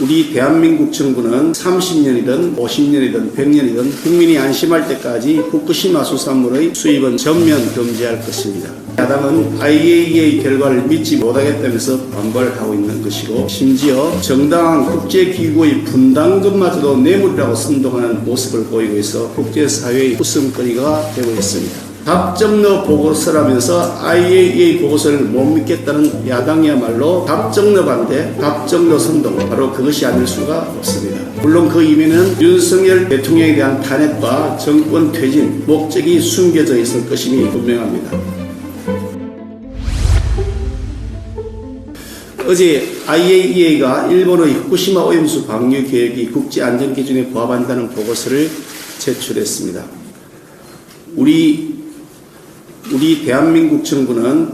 우리 대한민국 정부는 30년이든 50년이든 100년이든 국민이 안심할 때까지 후쿠시마 수산물의 수입은 전면 금지할 것입니다. 야당은 IAEA 결과를 믿지 못하겠다면서 반발하고 있는 것이고, 심지어 정당한 국제기구의 분담금마저도 뇌물이라고 선동하는 모습을 보이고 있어 국제사회의 웃음거리가 되고 있습니다. 답정너 보고서라면서 IAEA 보고서를 못 믿겠다는 야당이야말로 답정너 반대, 답정너 선동, 바로 그것이 아닐 수가 없습니다. 물론 그 이면은 윤석열 대통령에 대한 탄핵과 정권 퇴진 목적이 숨겨져 있을 것임이 분명합니다. 어제 IAEA가 일본의 후쿠시마 오염수 방류 계획이 국제안전기준에 부합한다는 보고서를 제출했습니다. 우리 대한민국 정부는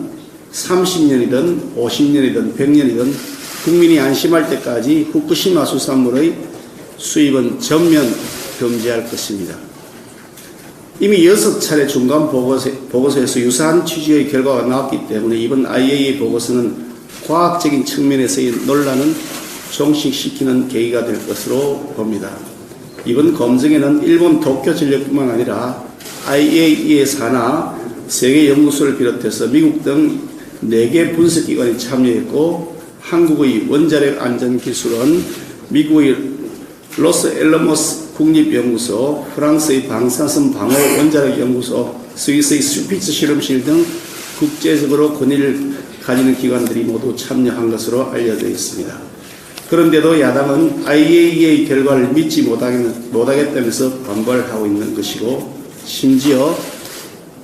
30년이든 50년이든 100년이든 국민이 안심할 때까지 후쿠시마 수산물의 수입은 전면 금지할 것입니다. 이미 6차례 중간 보고서에서 유사한 취지의 결과가 나왔기 때문에 이번 IAEA 보고서는 과학적인 측면에서의 논란은 종식시키는 계기가 될 것으로 봅니다. 이번 검증에는 일본 도쿄전력뿐만 아니라 IAEA 산하 세계연구소를 비롯해서 미국 등 4개 분석기관이 참여했고, 한국의 원자력 안전기술원, 미국의 로스앨러모스 국립연구소, 프랑스의 방사선 방호 원자력연구소, 스위스의 슈피츠 실험실 등 국제적으로 권위를 가지는 기관들이 모두 참여한 것으로 알려져 있습니다. 그런데도 야당은 IAEA 결과를 믿지 못하겠다면서 반발하고 있는 것이고, 심지어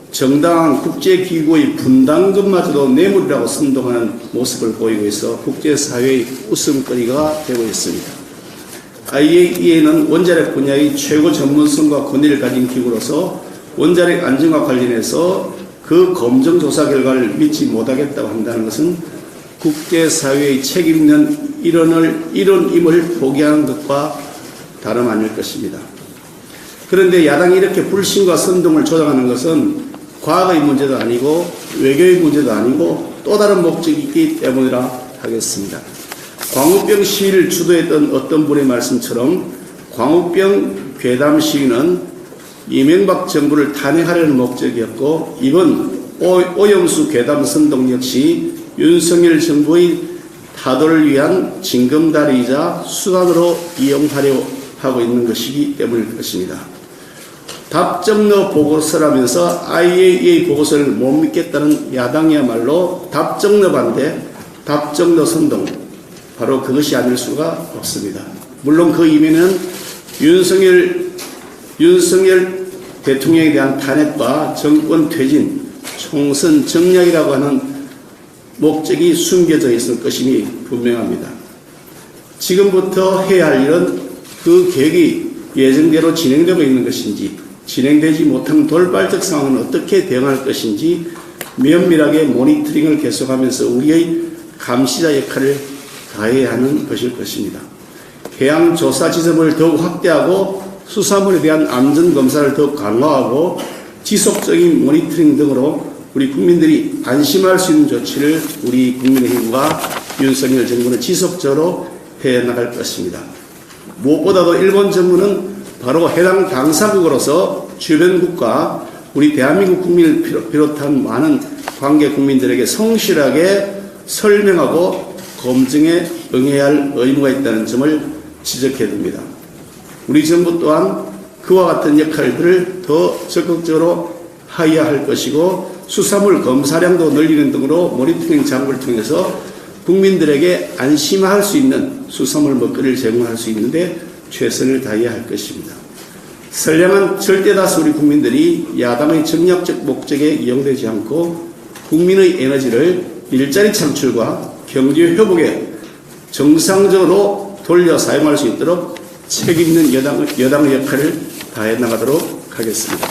정당한 국제기구의 분담금마저도 뇌물이라고 선동하는 모습을 보이고 있어 국제사회의 웃음거리가 되고 있습니다. IAEA는 원자력 분야의 최고 전문성과 권위를 가진 기구로서 원자력 안전과 관련해서 그 검증조사 결과를 믿지 못하겠다고 한다는 것은 국제사회의 책임 있는 일원임을 포기하는 것과 다름 아닐 것입니다. 그런데 야당이 이렇게 불신과 선동을 조장하는 것은 과학의 문제도 아니고 외교의 문제도 아니고 또 다른 목적이 있기 때문이라 하겠습니다. 광우병 시위를 주도했던 어떤 분의 말씀처럼 광우병 괴담 시위는 이명박 정부를 탄핵하려는 목적이었고, 이번 오염수 괴담 선동 역시 윤석열 정부의 타도를 위한 징검다리이자 수단으로 이용하려 하고 있는 것이기 때문일 것입니다. 답정너 보고서라면서 IAEA 보고서를 못 믿겠다는 야당이야말로 답정너 반대, 답정너 선동, 바로 그것이 아닐 수가 없습니다. 물론 그 이면은 윤석열 대통령에 대한 탄핵과 정권 퇴진, 총선 정략이라고 하는 목적이 숨겨져 있을 것임이 분명합니다. 지금부터 해야 할 일은 그 계획이 예정대로 진행되고 있는 것인지, 진행되지 못한 돌발적 상황은 어떻게 대응할 것인지 면밀하게 모니터링을 계속하면서 우리의 감시자 역할을 다해야 하는 것일 것입니다. 해양조사 지점을 더욱 확대하고 수산물에 대한 안전검사를 더욱 강화하고 지속적인 모니터링 등으로 우리 국민들이 안심할 수 있는 조치를 우리 국민의힘과 윤석열 정부는 지속적으로 해나갈 것입니다. 무엇보다도 일본 정부는 바로 해당 당사국으로서 주변 국가, 우리 대한민국 국민을 비롯한 많은 관계 국민들에게 성실하게 설명하고 검증에 응해야 할 의무가 있다는 점을 지적해야 됩니다. 우리 정부 또한 그와 같은 역할들을 더 적극적으로 하여야 할 것이고, 수산물 검사량도 늘리는 등으로 모니터링 작업을 통해서 국민들에게 안심할 수 있는 수산물 먹거리를 제공할 수 있는데 최선을 다해야 할 것입니다. 선량한 절대다수 우리 국민들이 야당의 정략적 목적에 이용되지 않고 국민의 에너지를 일자리 창출과 경제 회복에 정상적으로 돌려 사용할 수 있도록 책임 있는 여당의 역할을 다해 나가도록 하겠습니다.